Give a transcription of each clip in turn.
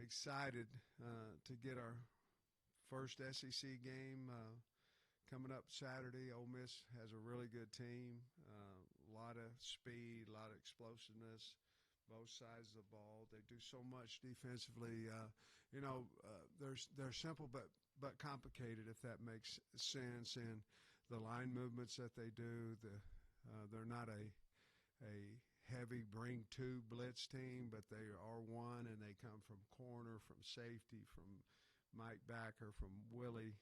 excited to get our first SEC game coming up Saturday. Ole Miss has a really good team, a lot of speed, a lot of explosiveness, both sides of the ball. They do so much defensively. They're simple but complicated, if that makes sense. And the line movements that they do, they're not a heavy bring two blitz team, but they are one, and they come from corner, from safety, from Mike Backer, from Willie.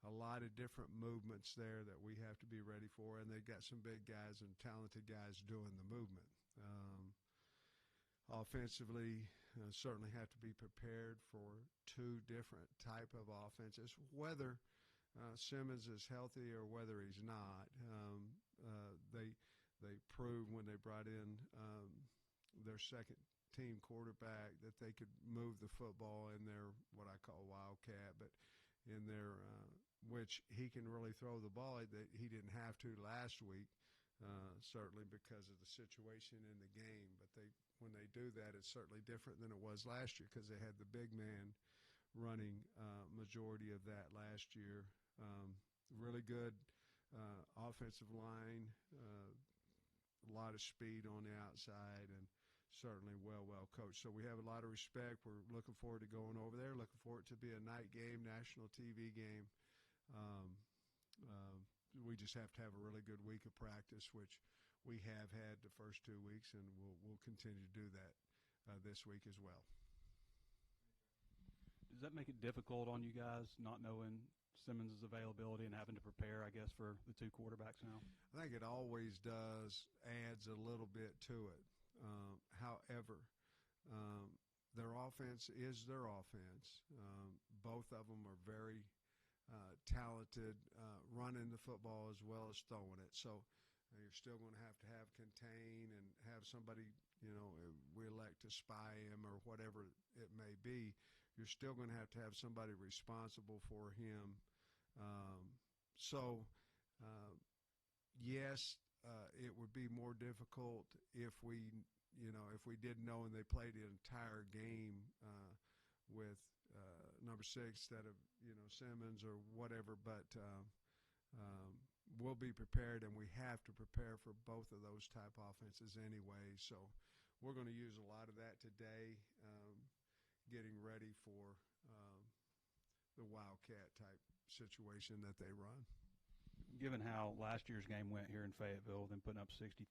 A lot of different movements there that we have to be ready for, and they've got some big guys and talented guys doing the movement. Offensively, certainly have to be prepared for two different type of offenses, whether Simmons is healthy or whether he's not. They proved when they brought in their second-team quarterback that they could move the football in their what I call wildcat, but in their which he can really throw the ball. He didn't have to last week, certainly because of the situation in the game. But when they do that, it's certainly different than it was last year because they had the big man running majority of that last year. Really good offensive line, a lot of speed on the outside, and certainly well coached. So we have a lot of respect. We're looking forward to going over there, looking forward to be a night game, national TV game. We just have to have a really good week of practice, which we have had the first 2 weeks, and we'll continue to do that this week as well. Does that make it difficult on you guys not knowing Simmons' availability and having to prepare, I guess, for the two quarterbacks now? I think it always does, adds a little bit to it. However, their offense is their offense. Both of them are very talented running the football as well as throwing it. So you're still going to have contain and have somebody, we elect to spy him or whatever it may be. You're still going to have somebody responsible for him. Yes, it would be more difficult if we didn't know and they played the entire game with number 6 instead of Simmons or whatever. But we'll be prepared, and we have to prepare for both of those type offenses anyway. So we're going to use a lot of that today, getting ready for the Wildcat type situation that they run. Given how last year's game went here in Fayetteville, then putting up 63,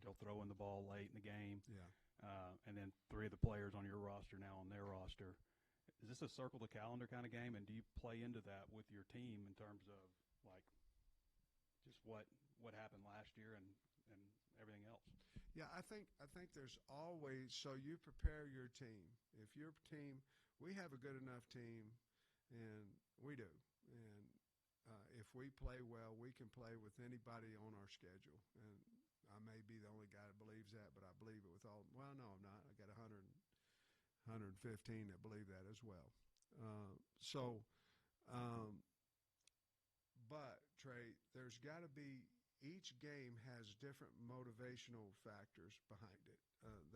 still throwing the ball late in the game, and then 3 of the players on your roster now on their roster, is this a circle the calendar kind of game, and do you play into that with your team in terms of like just what happened last year and everything else? Yeah, I think there's always, so you prepare your team. If your team, we have a good enough team, and we do, and if we play well, we can play with anybody on our schedule. And I may be the only guy that believes that, but I believe it with all. Well, no, I'm not. I got 115 that believe that as well. But, Trey, there's got to be – each game has different motivational factors behind it.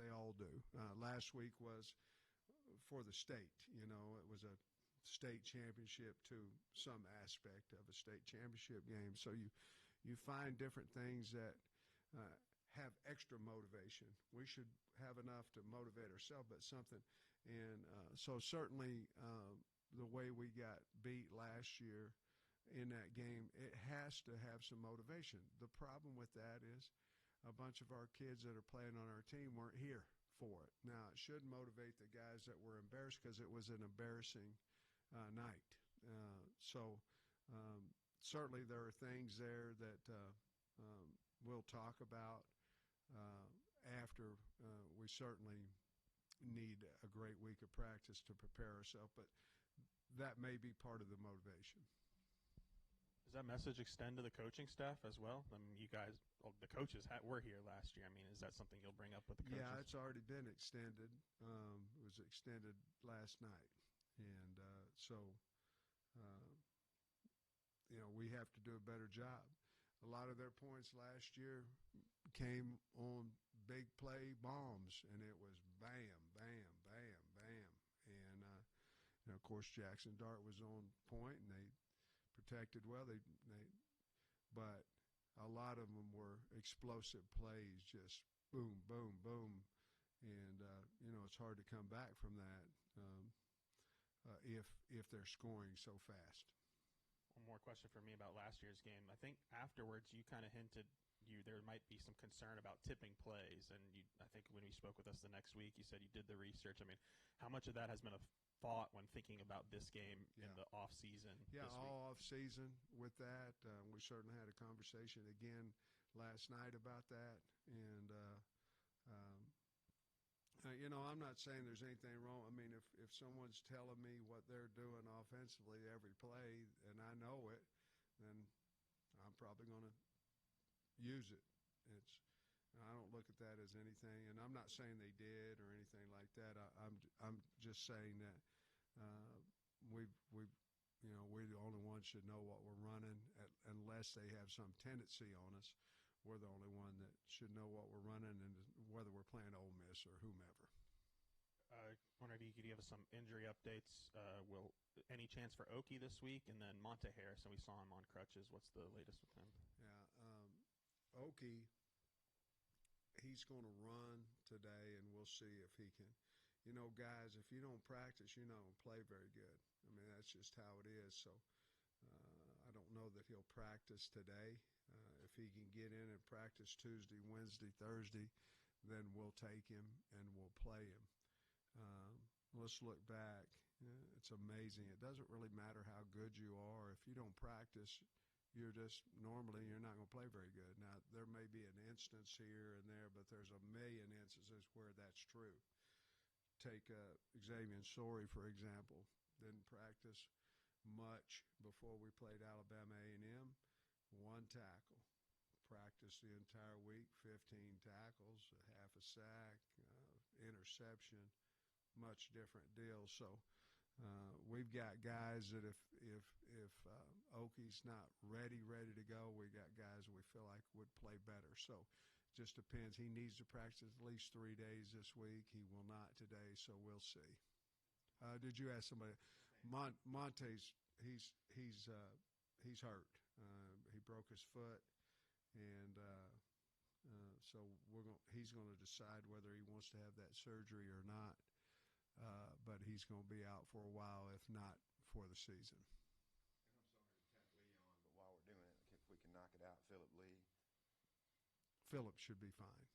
They all do. Last week was for the state. It was a state championship to some aspect of a state championship game. So you find different things that have extra motivation. We should have enough to motivate ourselves, but something. And so certainly the way we got beat last year in that game, it has to have some motivation. The problem with that is a bunch of our kids that are playing on our team weren't here for it. Now, it should motivate the guys that were embarrassed because it was an embarrassing night. Certainly there are things there that we'll talk about after. We certainly need a great week of practice to prepare ourselves, but that may be part of the motivation. Does that message extend to the coaching staff as well? I mean, you guys, the coaches were here last year. I mean, is that something you'll bring up with the coaches? Yeah, it's already been extended. It was extended last night. And we have to do a better job. A lot of their points last year came on big play bombs, and it was bam, bam, bam, bam. course, Jackson Dart was on point, and they protected well. But a lot of them were explosive plays, just boom, boom, boom, and it's hard to come back from that if they're scoring so fast. One more question for me about last year's game. I think afterwards you kind of hinted there might be some concern about tipping plays, and I think when you spoke with us the next week, you said you did the research. I mean, how much of that has been a thought when thinking about this game in the off season? Yeah, all off season with that. We certainly had a conversation again last night about that, and I'm not saying there's anything wrong. I mean, if someone's telling me what they're doing offensively every play, and I know it, then I'm probably going to use it. I don't look at that as anything, and I'm not saying they did or anything like that. I'm just saying that we're the only ones should know what we're running, unless they have some tendency on us. We're the only one that should know what we're running, and whether we're playing Ole Miss or whomever. I wonder if you could give us some injury updates. Any chance for Oki this week, and then Monte Harrison? We saw him on crutches. What's the latest with him? Yeah, Oki, he's going to run today, and we'll see if he can. Guys, if you don't practice, you're not going to play very good. I mean, that's just how it is. So I don't know that he'll practice today. If he can get in and practice Tuesday, Wednesday, Thursday, then we'll take him and we'll play him. Let's look back. It's amazing. It doesn't really matter how good you are. If you don't practice, you're not going to play very good. Now, there may be an instance here and there, but there's a million instances where that's true. Take Xavier Sorey, for example. Didn't practice much before we played Alabama A&M. 1 tackle. Practiced the entire week, 15 tackles, half a sack, interception, much different deal. So we've got guys that if Oki's not ready to go, we got guys we feel like would play better. So just depends. He needs to practice at least 3 days this week. He will not today, so we'll see. Did you ask somebody? Monte's he's hurt. He broke his foot, and so he's going to decide whether he wants to have that surgery or not. But he's going to be out for a while, if not for the season. And I'm sorry to tack Lee on, but while we're doing it, if we can knock it out, Phillip Lee. Phillip should be fine.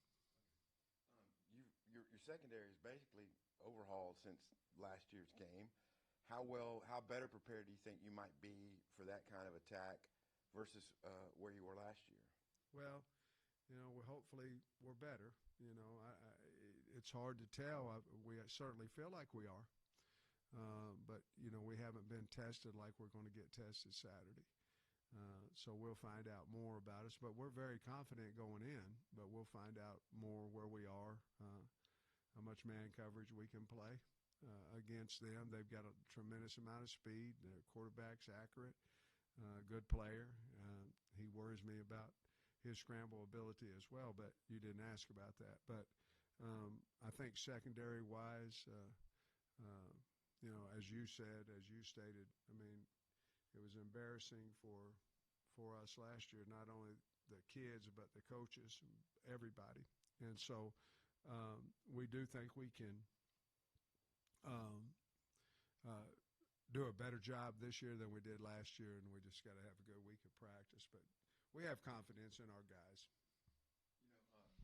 Your secondary is basically overhauled since last year's game. How better prepared do you think you might be for that kind of attack versus where you were last year? Well, hopefully we're better. It's hard to tell. We certainly feel like we are, but we haven't been tested like we're going to get tested Saturday. So we'll find out more about us. But we're very confident going in. But we'll find out more where we are, how much man coverage we can play against them. They've got a tremendous amount of speed. The quarterback's accurate, good player. He worries me about his scramble ability as well, but you didn't ask about that. But I think secondary-wise, as you said, as you stated, I mean, it was embarrassing for us last year, not only the kids but the coaches, everybody. And so we do think we can do a better job this year than we did last year, and we just got to have a good week of practice. But we have confidence in our guys.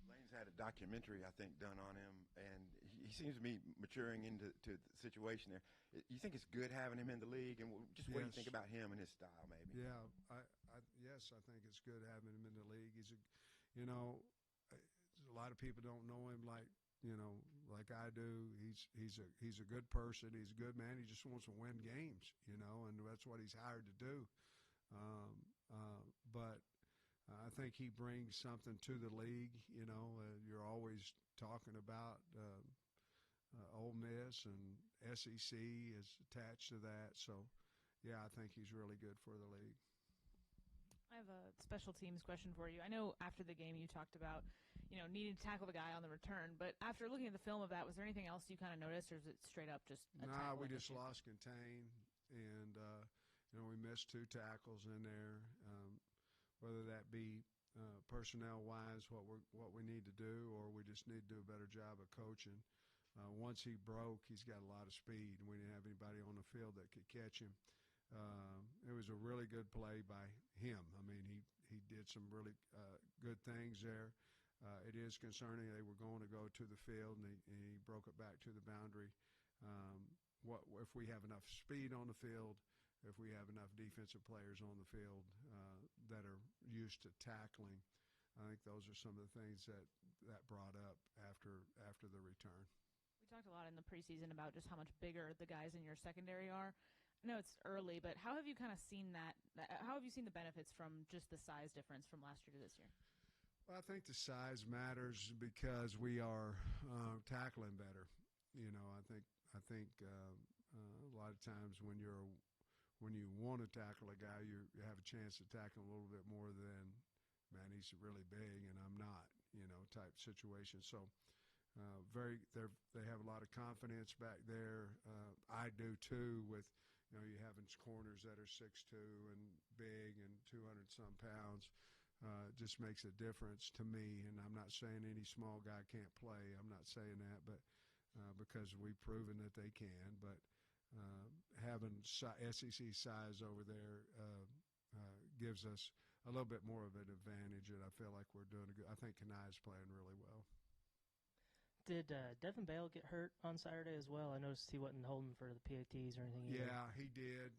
Lane's had a documentary, I think, done on him, and he seems to be maturing into the situation there. You think it's good having him in the league, and just what do you think about him and his style, maybe? Yeah, yes, I think it's good having him in the league. He's a lot of people don't know him like I do. He's a good person. He's a good man. He just wants to win games, and that's what he's hired to do. But I think he brings something to the league. You're always talking about Ole Miss, and SEC is attached to that. So, yeah, I think he's really good for the league. I have a special teams question for you. I know after the game you talked about, needing to tackle the guy on the return. But after looking at the film of that, was there anything else you kind of noticed, or is it straight up just a tackle? We just lost contain, and we missed 2 tackles in there. Whether that be personnel-wise, what we need to do, or we just need to do a better job of coaching. Once he broke, he's got a lot of speed, and we didn't have anybody on the field that could catch him. It was a really good play by him. I mean, he did some really good things there. It is concerning. They were going to go to the field, and he broke it back to the boundary. If we have enough speed on the field, if we have enough defensive players on the field that are used to tackling, I think those are some of the things that brought up after the return. We talked a lot in the preseason about just how much bigger the guys in your secondary are. I know it's early, but how have you kind of seen that? How have you seen the benefits from just the size difference from last year to this year? Well, I think the size matters because we are tackling better. I think a lot of times when you want to tackle a guy, you have a chance to tackle him a little bit more than, man, he's really big and I'm not, type situation. So they have a lot of confidence back there. I do too. With you having corners that are 6'2" and big and 200-some pounds. Just makes a difference to me, and I'm not saying any small guy can't play. I'm not saying that, but because we've proven that they can. But having SEC size over there gives us a little bit more of an advantage, and I feel like we're doing I think Kanai's playing really well. Did Devin Bale get hurt on Saturday as well? I noticed he wasn't holding for the PATs or anything either. Yeah, he did.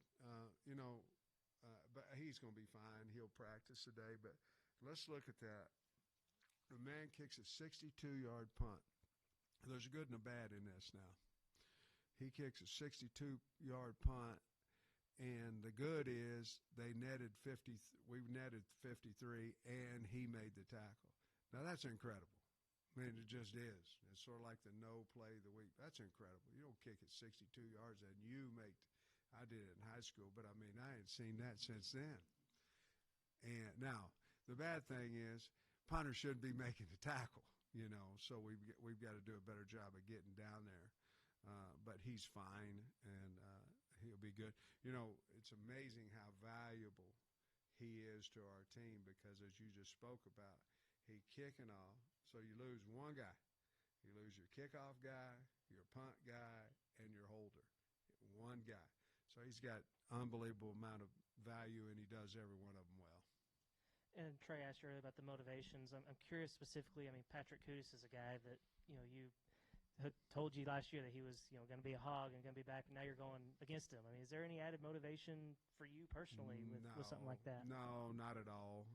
But he's going to be fine. He'll practice today. But let's look at that. The man kicks a 62-yard punt. There's a good and a bad in this now. He kicks a 62-yard punt, and the good is we netted 53, and he made the tackle. Now, that's incredible. I mean, it just is. It's sort of like the no play of the week. That's incredible. You don't kick it 62 yards and you make – I did it in high school, but, I mean, I ain't seen that since then. And now, the bad thing is punter shouldn't be making the tackle, so we've got to do a better job of getting down there. But he's fine, and he'll be good. It's amazing how valuable he is to our team because, as you just spoke about, he kicking off. So you lose one guy. You lose your kickoff guy, your punt guy, and your holder. One guy. So he's got unbelievable amount of value, and he does every one of them well. And Trey asked you earlier about the motivations. I'm curious specifically. I mean, Patrick Kudus is a guy that you had told you last year that he was going to be a hog and going to be back, and now you're going against him. I mean, is there any added motivation for you personally with something like that? No, not at all.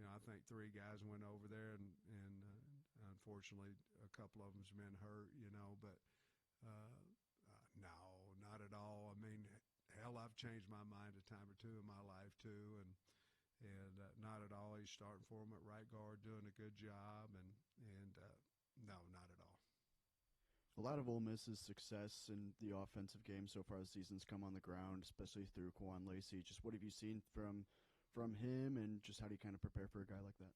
I think 3 guys went over there, and unfortunately a couple of them's been hurt. But no, not at all. I mean, hell, I've changed my mind a time or two in my life too, and not at all. He's starting for him at right guard, doing a good job, and no, not at all. A lot of Ole Miss's success in the offensive game so far this season's come on the ground, especially through Quan Lacey. Just what have you seen from him, and just how do you kind of prepare for a guy like that?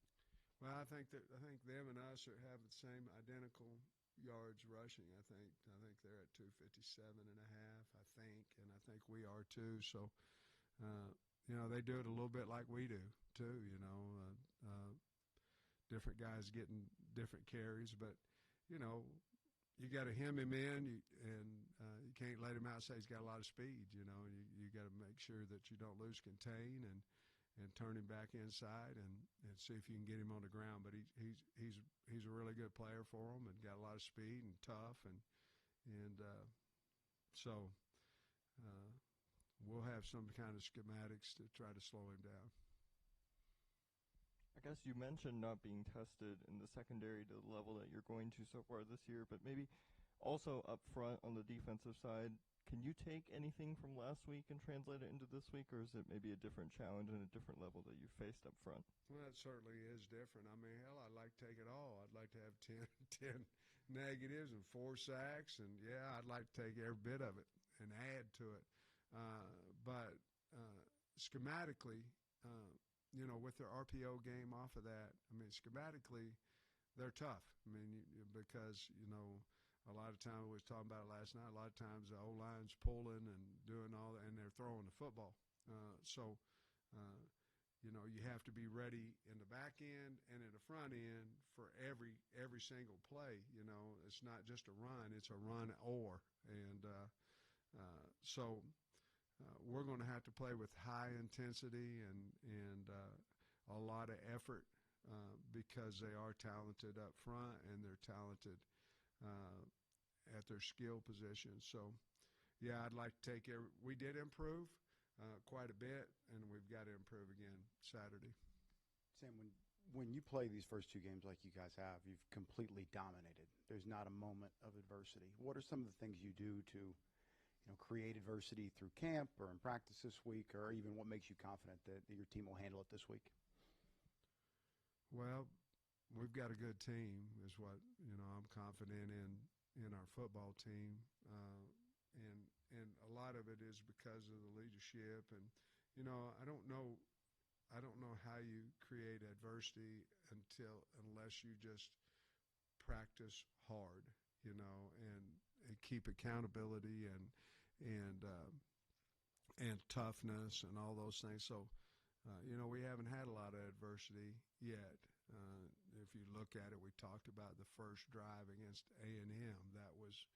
Well, I think them and us have the same identical yards rushing. I think they're at 257.5. I think we are too. So, they do it a little bit like we do too. Different guys getting different carries, but you got to hem him in, and you can't let him out. Say he's got a lot of speed. You got to make sure that you don't lose contain and turn him back inside and see if you can get him on the ground. But he's a really good player for him and got a lot of speed and tough, and so we'll have some kind of schematics to try to slow him down. I guess you mentioned not being tested in the secondary to the level that you're going to so far this year, but maybe also up front on the defensive side. Can you take anything from last week and translate it into this week, or is it maybe a different challenge and a different level that you faced up front? Well, it certainly is different. I mean, hell, I'd like to take it all. I'd like to have 10 negatives and 4 sacks, and, yeah, I'd like to take every bit of it and add to it. But schematically, with their RPO game off of that, I mean, schematically, they're tough. I mean, because a lot of times we was talking about it last night. A lot of times the O-line's pulling and doing all that, and they're throwing the football. You have to be ready in the back end and in the front end for every single play. It's not just a run; it's a run or. And we're going to have to play with high intensity and a lot of effort because they are talented up front and they're talented at their skill position. So, yeah, I'd like to take it. We did improve quite a bit, and we've got to improve again Saturday. Sam, when you play these first two games like you guys have, you've completely dominated. There's not a moment of adversity. What are some of the things you do to create adversity through camp or in practice this week, or even what makes you confident that your team will handle it this week? Well, we've got a good team is what I'm confident in our football team, and a lot of it is because of the leadership. And I don't know how you create adversity unless you just practice hard, and keep accountability and toughness and all those things. So we haven't had a lot of adversity yet. If you look at it, we talked about the first drive against A&M. That was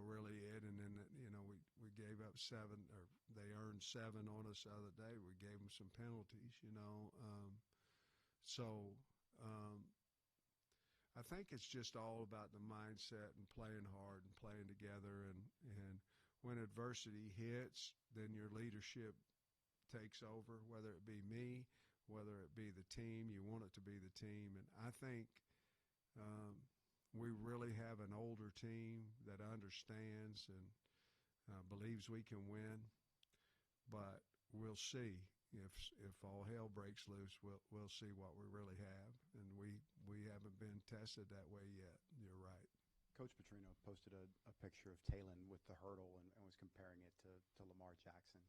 really it. And then we gave up 7, or they earned 7 on us the other day. We gave them some penalties. I think it's just all about the mindset and playing hard and playing together. And when adversity hits, then your leadership takes over, whether it be me, whether it be the team. You want it to be the team. And I think we really have an older team that understands and believes we can win. But we'll see. If all hell breaks loose, we'll see what we really have. And we haven't been tested that way yet. You're right. Coach Petrino posted a picture of Talon with the hurdle and was comparing it to Lamar Jackson.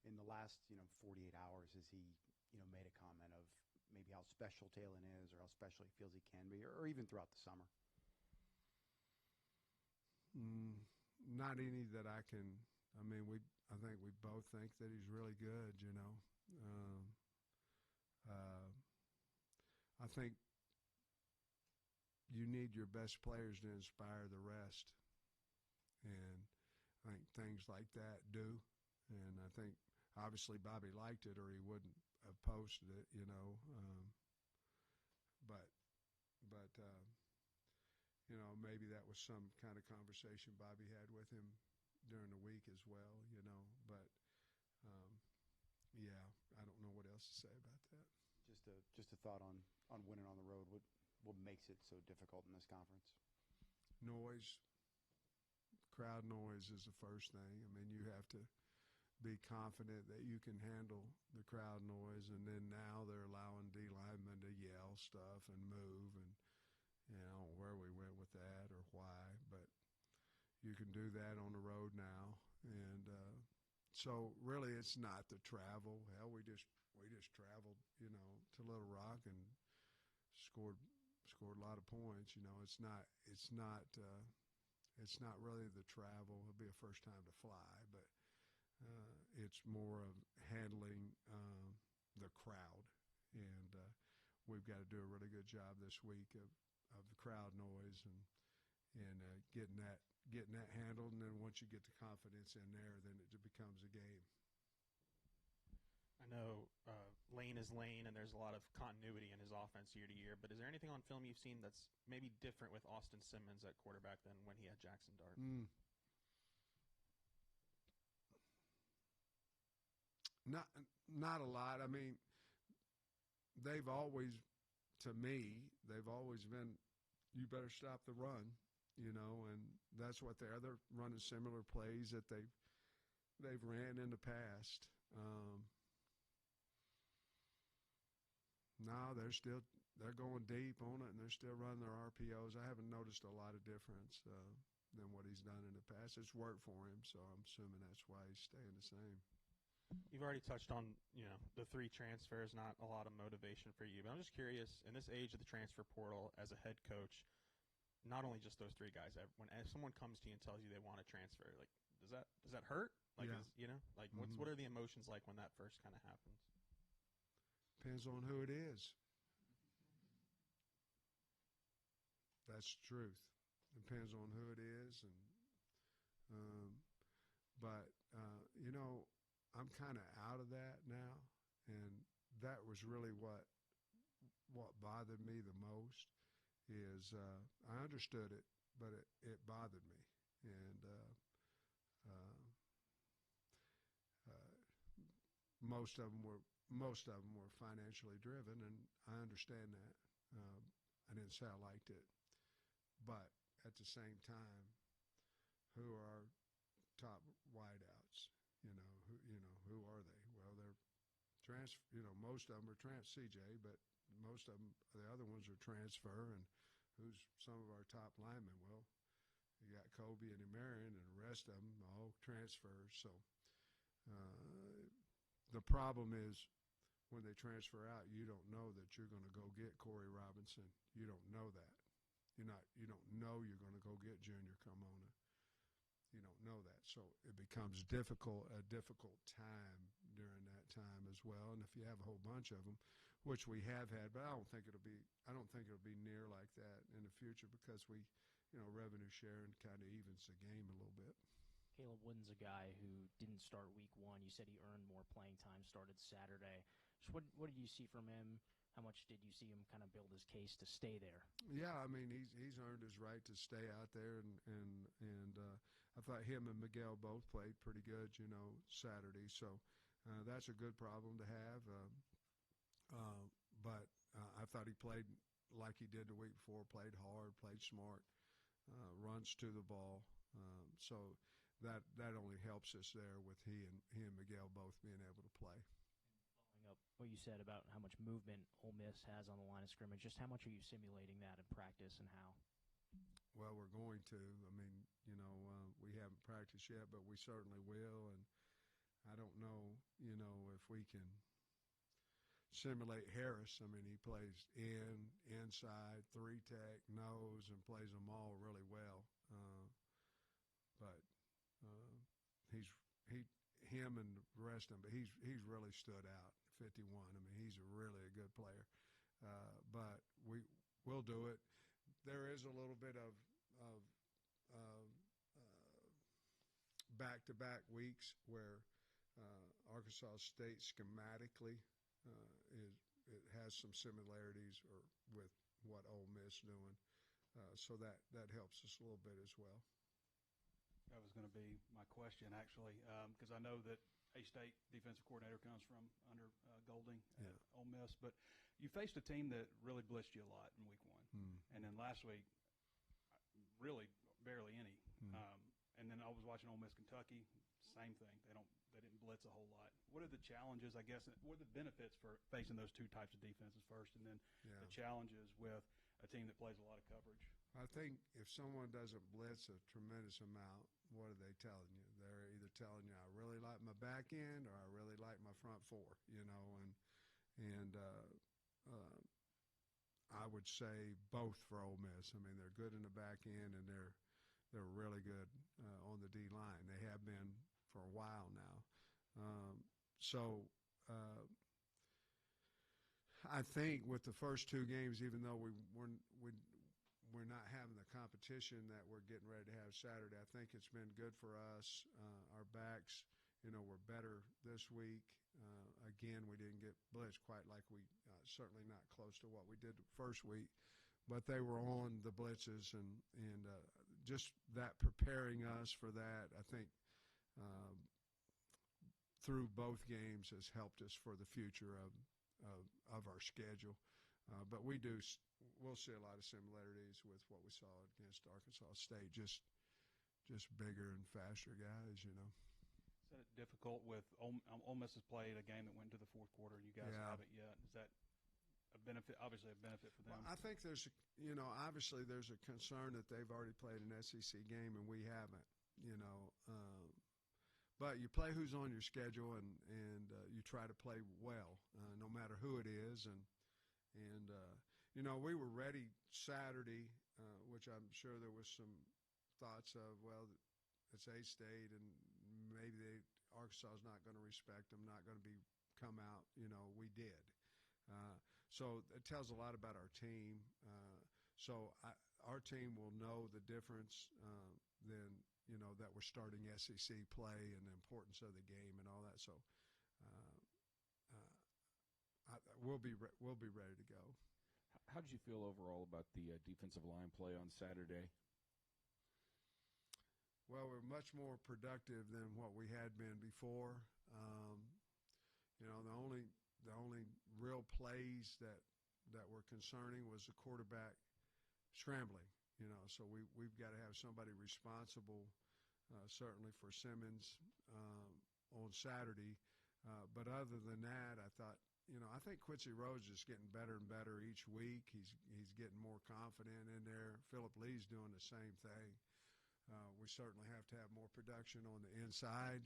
In the last 48 hours, has he made a comment of maybe how special Talon is or how special he feels he can be, or even throughout the summer? Not any that I can. I mean, I think we both think that he's really good. I think you need your best players to inspire the rest, and I think things like that do. And I think obviously Bobby liked it, or he wouldn't have posted it. But maybe that was some kind of conversation Bobby had with him during the week as well. But yeah, I don't know what else to say about that. Just a thought on winning on the road. What makes it so difficult in this conference? Noise. Crowd noise is the first thing. I mean, you have to be confident that you can handle the crowd noise, and then now they're allowing D linemen to yell stuff and move, and where we went with that or why, but you can do that on the road now. And so really it's not the travel. Hell, we just traveled to Little Rock and scored a lot of points. It's not really the travel. It'll be a first time to fly, but it's more of handling the crowd, and we've got to do a really good job this week of the crowd noise and getting that handled. And then once you get the confidence in there, then it becomes a game. I know Lane is Lane, and there's a lot of continuity in his offense year to year. But is there anything on film you've seen that's maybe different with Austin Simmons at quarterback than when he had Jackson Dart? Not a lot. I mean, they've always been, you better stop the run, and that's what they're running similar plays that they've ran in the past. No, they're going deep on it, and they're still running their RPOs. I haven't noticed a lot of difference than what he's done in the past. It's worked for him, so I'm assuming that's why he's staying the same. You've already touched on, the 3 transfers, not a lot of motivation for you. But I'm just curious, in this age of the transfer portal, as a head coach, not only just those 3 guys, when someone comes to you and tells you they want to transfer, like, does that hurt? Like, Yeah. What are the emotions like when that first kind of happens? Depends on who it is. That's the truth. Depends on who it is, but I'm kind of out of that now, and that was really what bothered me the most. Is I understood it, but it bothered me, and most of them were financially driven, and I understand that. I didn't say I liked it, but at the same time, who are our top wideouts? Who are they? Well, they're most of them are CJ, but most of them, the other ones are transfer, and who's some of our top linemen? Well, you got Kobe and Marion, and the rest of them all transfers. So the problem is when they transfer out, you don't know that you're going to go get Corey Robinson. You don't know that. You don't know you're going to go get Junior Carmona. You don't know that, so it becomes a difficult time during that time as well. And if you have a whole bunch of them, which we have had, but I don't think it'll be near like that in the future because we, revenue sharing kind of evens the game a little bit. Caleb Wooden's a guy who didn't start week 1. You said he earned more playing time, started Saturday. So what did you see from him? How much did you see him kind of build his case to stay there? Yeah, I mean he's earned his right to stay out there, and I thought him and Miguel both played pretty good, Saturday. So that's a good problem to have. But I thought he played like he did the week before. Played hard, played smart, runs to the ball. So that only helps us there with he and Miguel both being able to play. Up what you said about how much movement Ole Miss has on the line of scrimmage, just how much are you simulating that in practice and how? Well, we're going to. I mean, we haven't practiced yet, but we certainly will. And I don't know, if we can simulate Harris. I mean, he plays inside, 3-tech, nose, and plays them all really well. But him and the rest of them, but he's really stood out. 51. I mean, he's really a good player. But we'll do it. There is a little bit of back-to-back weeks where Arkansas State schematically it has some similarities with what Ole Miss doing. So that helps us a little bit as well. That was going to be my question, actually, because I know that A-State defensive coordinator comes from under Golding at Ole Miss, but you faced a team that really blitzed you a lot in week 1, and then last week, really barely any. And then I was watching Ole Miss Kentucky, same thing. They didn't blitz a whole lot. What are the challenges, I guess? What are the benefits for facing those 2 types of defenses first, and then the challenges with a team that plays a lot of coverage? I think if someone doesn't blitz a tremendous amount, what are they telling you? They're either telling you I really like my back end or I really like my front 4, and I would say both for Ole Miss. I mean, they're good in the back end and they're really good on the D line. They have been for a while now. I think with the first 2 games, even though we're not having the competition that we're getting ready to have Saturday, I think it's been good for us. Our backs, were better this week. Again, we didn't get blitzed quite like certainly not close to what we did the first week, but they were on the blitzes and just that preparing us for that, I think, through both games has helped us for the future of our schedule. But we'll see a lot of similarities with what we saw against Arkansas State, just bigger and faster guys, Is that difficult with Ole Miss has played a game that went into the 4th quarter, and you guys haven't yet? Is that a benefit? Obviously, a benefit for them. Well, I think there's, obviously there's a concern that they've already played an SEC game and we haven't, but you play who's on your schedule, and you try to play well, no matter who it is. And we were ready Saturday, which I'm sure there was some thoughts of, well, it's A-State, and maybe Arkansas is not going to respect them, not going to come out. We did. So it tells a lot about our team. Our team will know the difference then, that we're starting SEC play and the importance of the game and all that. So we'll be ready to go. How did you feel overall about the defensive line play on Saturday? Well, we're much more productive than what we had been before. The only real plays that were concerning was the quarterback scrambling. So we've got to have somebody responsible, certainly for Simmons on Saturday. But other than that, I thought, I think Quincy Rhodes is getting better and better each week. He's getting more confident in there. Phillip Lee's doing the same thing. We certainly have to have more production on the inside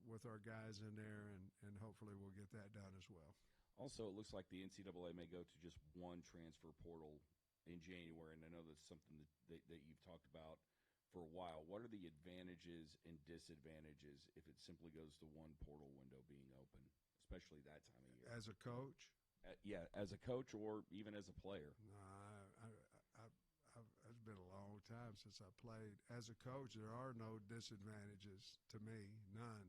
with our guys in there, and hopefully we'll get that done as well. Also, it looks like the NCAA may go to just one transfer portal in January, and I know that's something that you've talked about for a while. What are the advantages and disadvantages if it simply goes to one portal window being open, especially that time of year? As a coach? Yeah, as a coach or even as a player. It's been a long time since I played. As a coach, there are no disadvantages to me, none.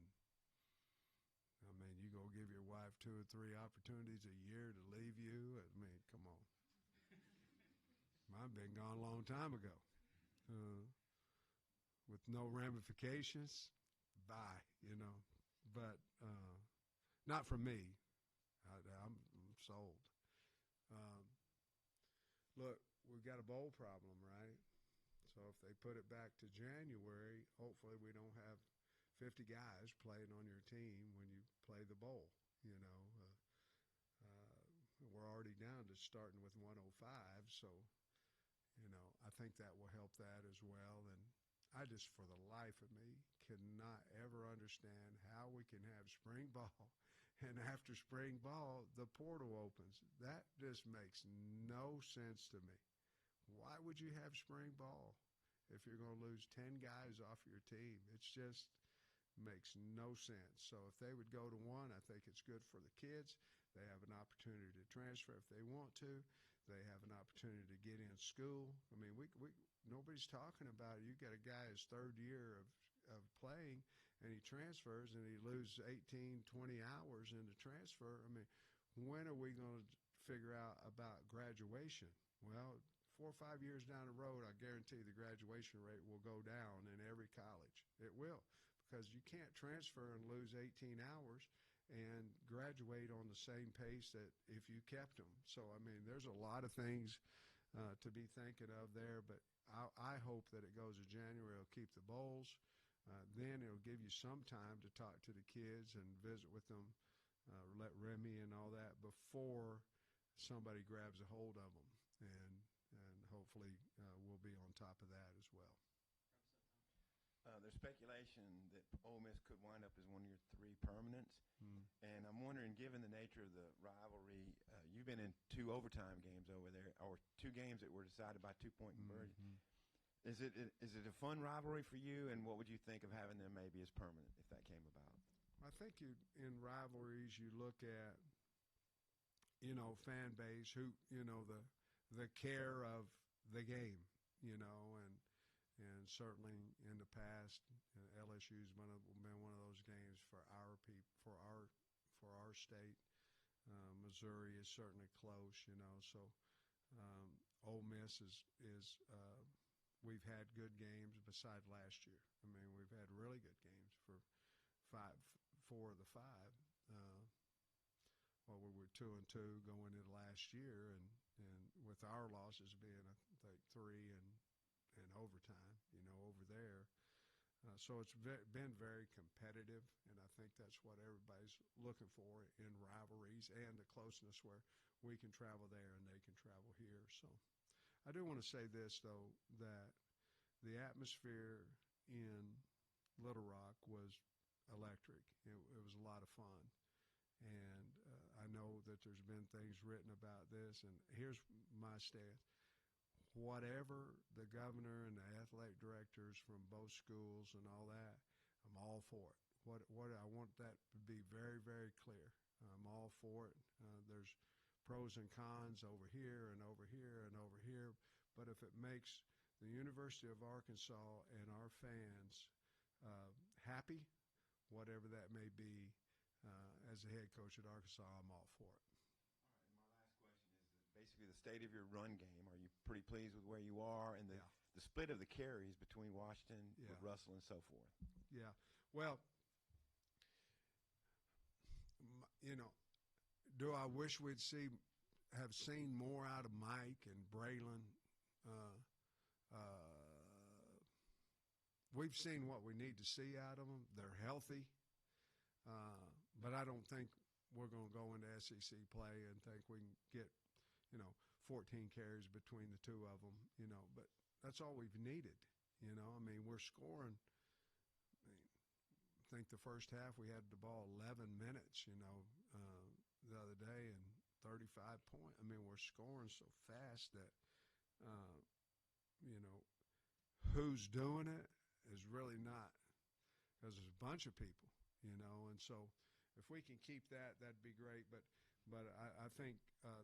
I mean, you go give your wife 2 or 3 opportunities a year to leave you. I mean, come on. Mine been gone a long time ago. With no ramifications, bye, But not for me. I'm sold. Look, we've got a bowl problem, right? So if they put it back to January, hopefully we don't have 50 guys playing on your team when you play the bowl. We're already down to starting with 105, so I think that will help that as well. And I just, for the life of me, cannot ever understand how we can have spring ball, and after spring ball, the portal opens. That just makes no sense to me. Why would you have spring ball if you're going to lose 10 guys off your team? It's just makes no sense. So if they would go to one, I think it's good for the kids. They have an opportunity to transfer if they want to. They have an opportunity to get in school. I mean, nobody's talking about it. You got a guy his third year of playing, and he transfers, and he loses 18, 20 hours in the transfer. I mean, when are we going to figure out about graduation? Well, 4 or 5 years down the road, I guarantee the graduation rate will go down in every college. It will, because you can't transfer and lose 18 hours and graduate on the same pace that if you kept them. So, I mean, there's a lot of things to be thinking of there, but I hope that it goes to January. It'll keep the bowls. Then it'll give you some time to talk to the kids and visit with them, let Remy and all that before somebody grabs a hold of them. And hopefully we'll be on top of that as well. There's speculation that Ole Miss could wind up as one of your 3 permanents. And I'm wondering, given the nature of the rivalry, you've been in 2 overtime games over there, or 2 games that were decided by 2-point conversion. Is it a fun rivalry for you, and what would you think of having them maybe as permanent if that came about? I think in rivalries you look at, fan base, who, the care of the game, and certainly in the past, LSU's been one of those games for our state. Missouri is certainly close, so Ole Miss is we've had good games beside last year. I mean, we've had really good games for 4 of the 5. We were 2-2 going into last year, and with our losses being, I think, 3 and overtime, over there. So it's been very competitive, and I think that's what everybody's looking for in rivalries, and the closeness where we can travel there and they can travel here. So I do want to say this, though, that the atmosphere in Little Rock was electric. It was a lot of fun. And I know that there's been things written about this, and here's my stance. Whatever the governor and the athletic directors from both schools and all that, I'm all for it. What I want that to be very, very clear. I'm all for it. There's pros and cons over here and over here and over here, but if it makes the University of Arkansas and our fans happy, whatever that may be, as the head coach at Arkansas, I'm all for it. All right, my last question is basically the state of your run game. Are you pretty pleased with where you are and the split of the carries between Washington, with Russell, and so forth? Yeah. Well, do I wish we'd have seen more out of Mike and Braylon? We've seen what we need to see out of them. They're healthy. But I don't think we're going to go into SEC play and think we can get, 14 carries between the two of them, but that's all we've needed. I mean, we're scoring. I think the first half we had the ball 11 minutes, the other day, and 35 points. I mean, we're scoring so fast that, who's doing it is really not, because there's a bunch of people. And so if we can keep that, that'd be great. But I think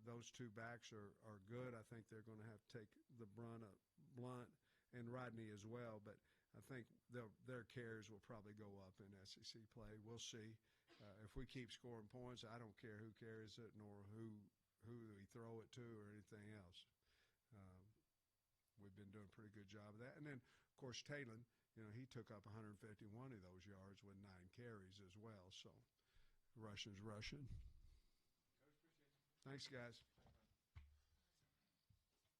those two backs are good. I think they're going to have to take the brunt of Blunt and Rodney as well. But I think their carries will probably go up in SEC play. We'll see. If we keep scoring points, I don't care who carries it nor who we throw it to or anything else. We've been doing a pretty good job of that. And then, of course, Talon, he took up 151 of those yards with 9 carries as well. So Russian's Russian. Thanks, guys.